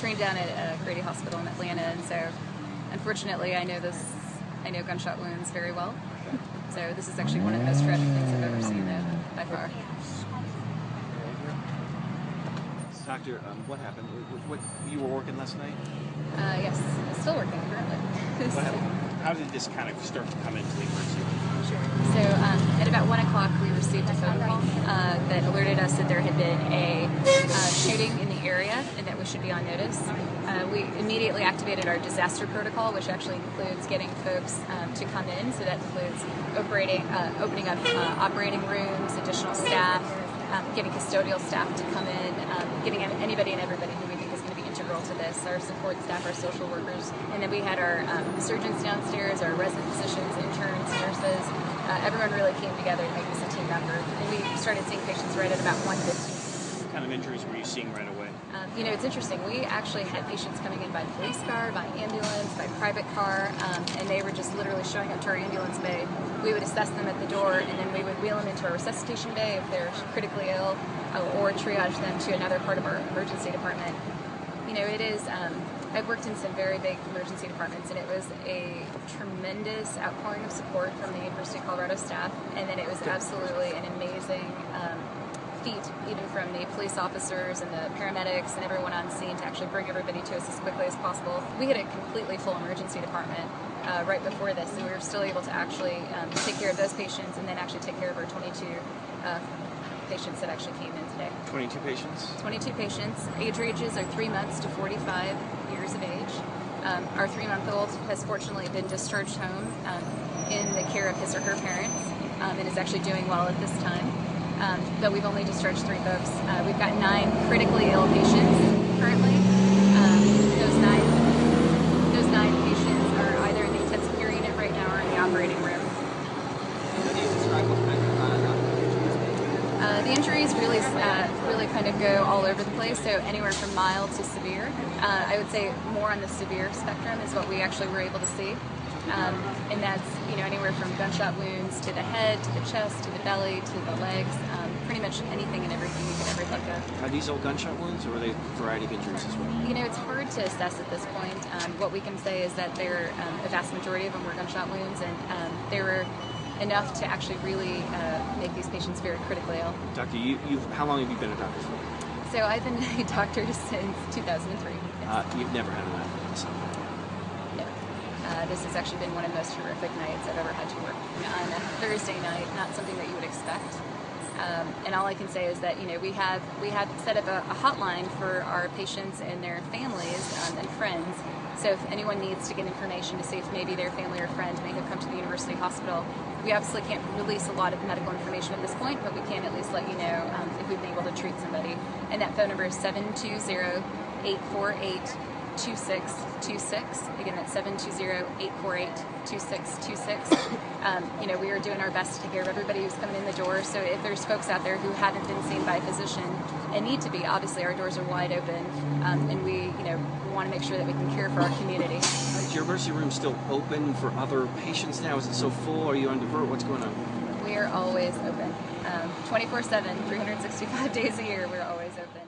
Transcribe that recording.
trained down at Grady Hospital in Atlanta, and so unfortunately I know gunshot wounds very well. So this is actually one of the most tragic things I've ever seen, though, by far. Doctor, what happened? What you were working last night? Yes, still working currently. What happened? How did this kind of start to come into the emergency room? Sure. So at about 1 o'clock, we received a phone call that alerted us that there had been a shooting in the area and that we should be on notice. We immediately activated our disaster protocol, which actually includes getting folks to come in. So that includes opening up operating rooms, additional staff, getting custodial staff to come in, getting anybody and everybody who we think is going to be integral to this, our support staff, our social workers, and then we had our surgeons downstairs, our resident physicians, interns, nurses. Everyone really came together to make this a team effort, and we started seeing patients right at about 1:15. What kind of injuries were you seeing right away? It's interesting. We actually had patients coming in by police car, by ambulance, by private car, and they were just literally showing up to our ambulance bay. We would assess them at the door, and then we would wheel them into our resuscitation bay if they're critically ill, or triage them to another part of our emergency department. It is, I've worked in some very big emergency departments, and it was a tremendous outpouring of support from the University of Colorado staff, and then it was absolutely an amazing feat, even from the police officers and the paramedics and everyone on scene, to actually bring everybody to us as quickly as possible. We had a completely full emergency department right before this, and we were still able to actually take care of those patients and then actually take care of our 22 patients that actually came in today. 22 patients? 22 patients. Age ranges are 3 months to 45 years of age. Our 3-month-old has fortunately been discharged home in the care of his or her parents and is actually doing well at this time. But we've only discharged 3 folks. We've got 9 critically ill patients currently. Those nine patients are either in the intensive care unit right now or in the operating room. The injuries really kind of go all over the place, so anywhere from mild to severe. I would say more on the severe spectrum is what we actually were able to see. And that's anywhere from gunshot wounds to the head, to the chest, to the belly, to the legs, pretty much anything and everything you could ever think of. Are these all gunshot wounds, or are they a variety of injuries as well? It's hard to assess at this point. What we can say is that a vast majority of them were gunshot wounds, and they were enough to actually really make these patients very critically ill. Doctor, how long have you been a doctor for? So I've been a doctor since 2003. Yes. You've never had an ambulance? No. This has actually been one of the most horrific nights I've ever had to work on a Thursday night, not something that you would expect. And all I can say is that we have set up a hotline for our patients and their families and friends. So if anyone needs to get information to see if maybe their family or friend may have come to the University Hospital, we obviously can't release a lot of medical information at this point, but we can at least let you know if we've been able to treat somebody. And that phone number is 720-848-2626. Again, that's 720-848-2626. We are doing our best to take care of everybody who's coming in the door. So if there's folks out there who haven't been seen by a physician and need to be, obviously our doors are wide open, and we want to make sure that we can care for our community. Is your emergency room still open for other patients now? Is it so full? Are you on divert? What's going on? We are always open. 24/7, 365 days a year, we're always open.